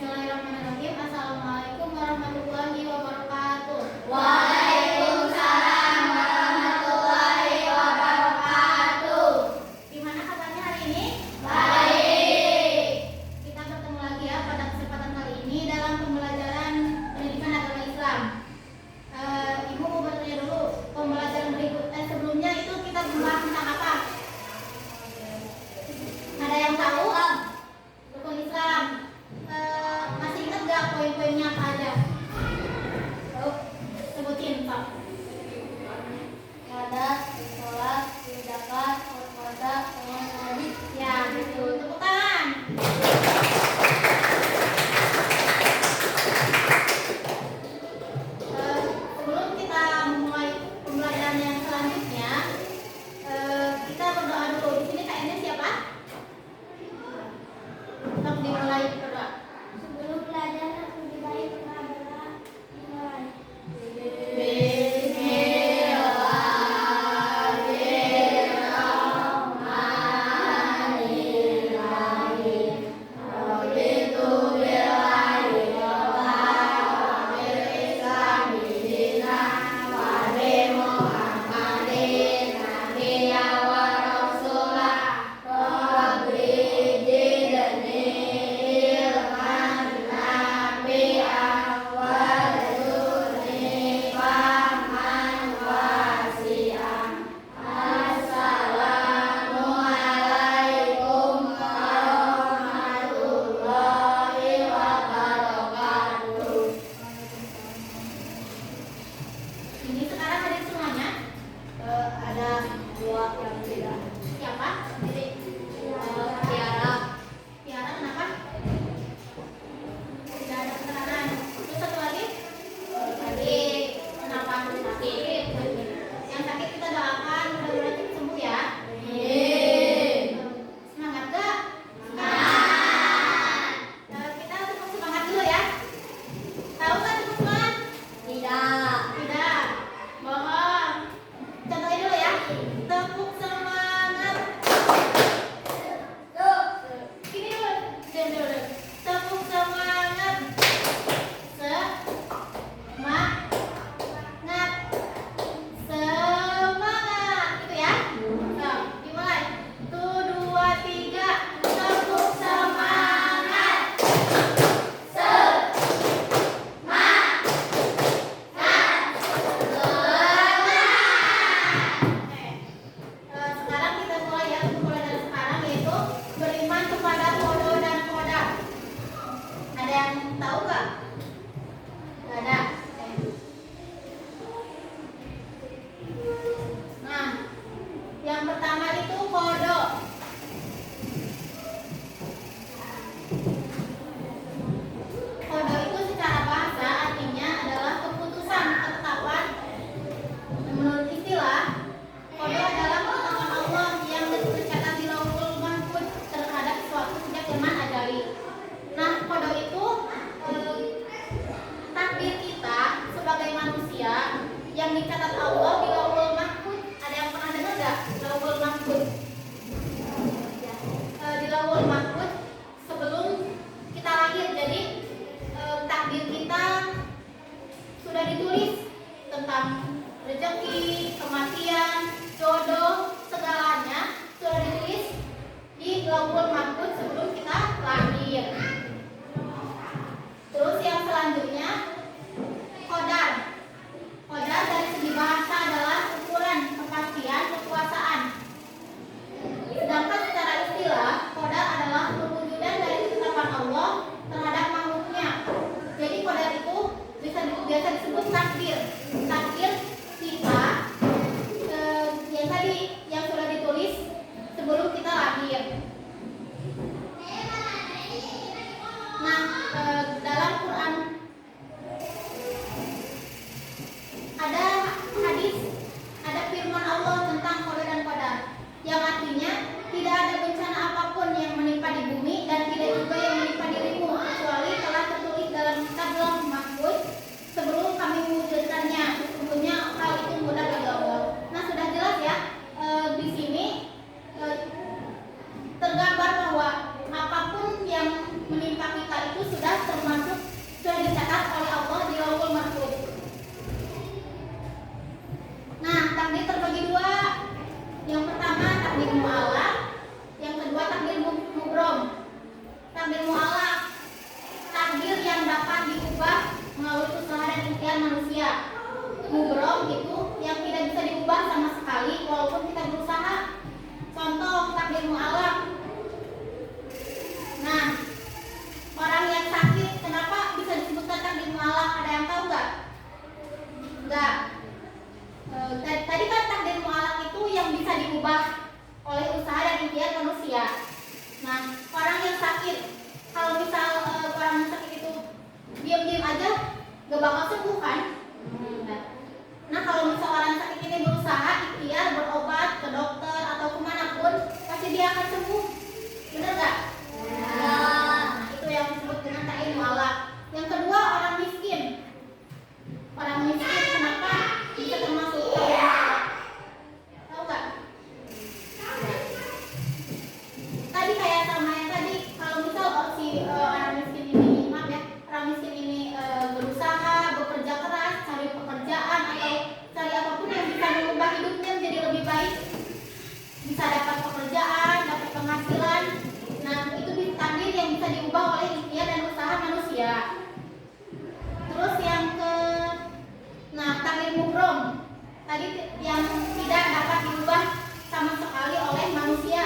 Bismillahirrahmanirrahim. Assalamualaikum warahmatullahi wabarakatuh. Waalaikumsalam warahmatullahi wabarakatuh. Gimana kabarnya hari ini? Baik. Kita bertemu lagi ya pada kesempatan kali ini dalam pembelajaran pendidikan agama Islam. Ibu mau bertanya dulu, pembelajaran sebelumnya itu kita membahas tentang apa? Ada yang tahu? Rukun Islam. Masih ingat gak poin-poinnya apa aja? Sebutin. menimpa kita itu sudah dicatat oleh Allah di Lauhul Mahfuz. Nah, takdir terbagi dua. Yang pertama takdir mu'allaq, yang kedua takdir mubrom. Takdir mu'allaq, takdir yang dapat diubah melalui usaha dan ikhtiar manusia. Mubrom itu yang tidak bisa diubah sama sekali walaupun kita berusaha. Contoh takdir mu'allaq. Nah, orang yang sakit, kenapa bisa disebutkan takdir mu'allaq? Ada yang tahu nggak? Nggak. Tadi kan takdir mu'allaq itu yang bisa diubah oleh usaha dan ikhtiar manusia. Nah, orang yang sakit, kalau misal orang yang sakit itu diam-diam aja, nggak bakal sembuh kan? Nah, kalau misal orang sakit ini berusaha ikhtiar, berobat ke dokter atau kemanapun, pasti dia akan sembuh. Benar nggak? Nah, itu yang disebut dengan takdir mu'allaq. Yang kedua, orang miskin. Orang miskin kenapa bisa termasuk takdir mu'allaq? Tahu nggak? Tadi kayak sama yang tadi, kalau misal si orang miskin ini, maaf ya, orang miskin ini berusaha, bekerja keras, cari pekerjaan atau cari apapun yang bisa mengubah hidupnya menjadi lebih baik, bisa dapat pekerjaan, dapat penghasilan. Nah, itu takdir yang bisa diubah oleh ikhtiar dan usaha manusia. Terus yang takdir mubrom. Tadi yang tidak dapat diubah sama sekali oleh manusia.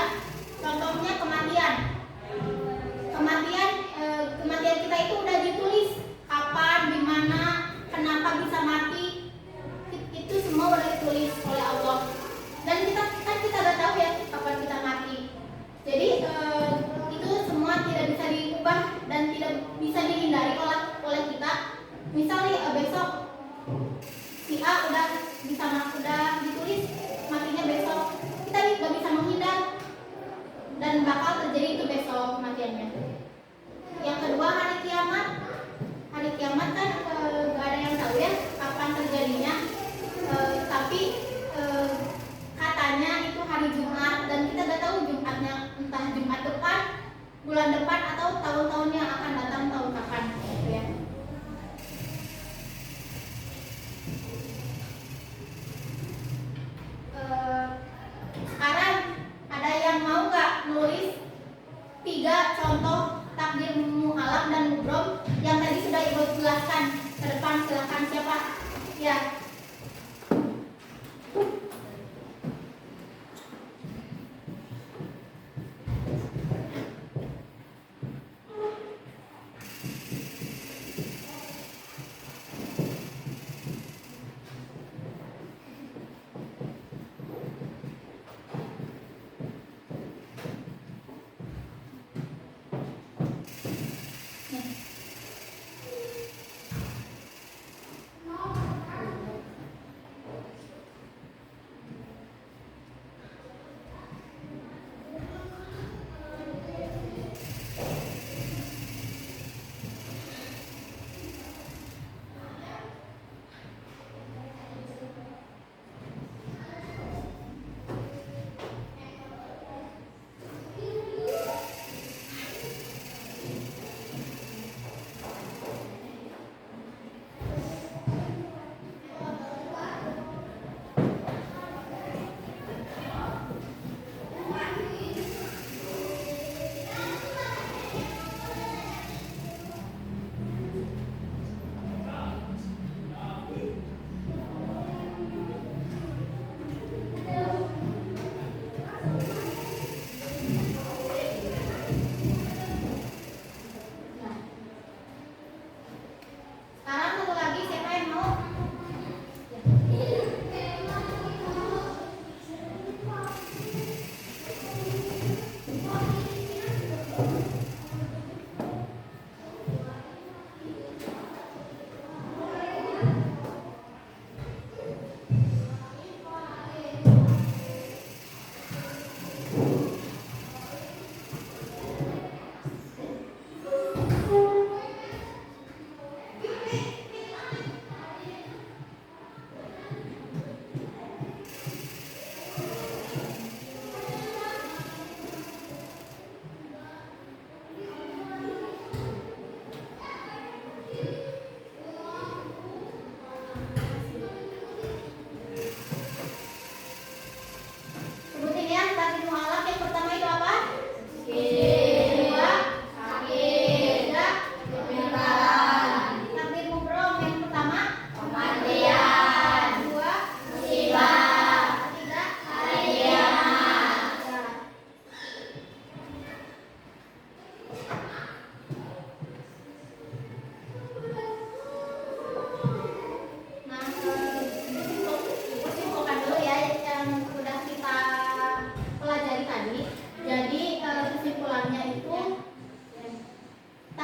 Contohnya kematian. Kematian kita itu udah ditulis kapan, di mana, kenapa bisa mati. Itu semua udah ditulis oleh Allah. Dan kita udah tahu ya kapan kita mati. Jadi itu semua tidak bisa diubah dan tidak bisa dihindari oleh kita. Misalnya besok si A udah ditulis matinya besok, kita nggak bisa menghindar dan bakal terjadi itu besok kematiannya. Yang kedua, hari kiamat. Hari kiamat kan nggak ada yang tahu ya kapan terjadinya, tapi katanya itu hari Jumat dan kita nggak tahu Jumatnya, entah Jumat depan, bulan depan atau tahun-tahun yang akan datang, tahun kapan gitu ya. Sekarang ada yang mau nggak nulis 3 contoh takdir mu'allaq dan mubrom yang tadi sudah Ibu jelaskan? Ke depan silakan, siapa? Ya.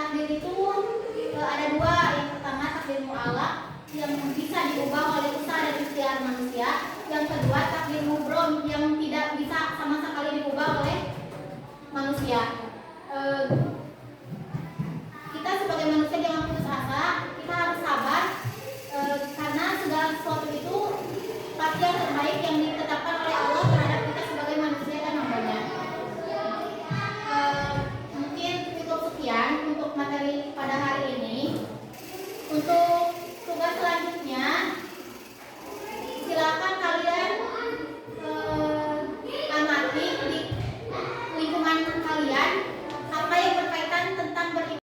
takdir itu ada dua. Yang pertama takdir mu'alaq yang bisa diubah oleh usaha dan ikhtiar manusia. Yang kedua takdir mubrom yang tidak bisa sama sekali diubah oleh manusia.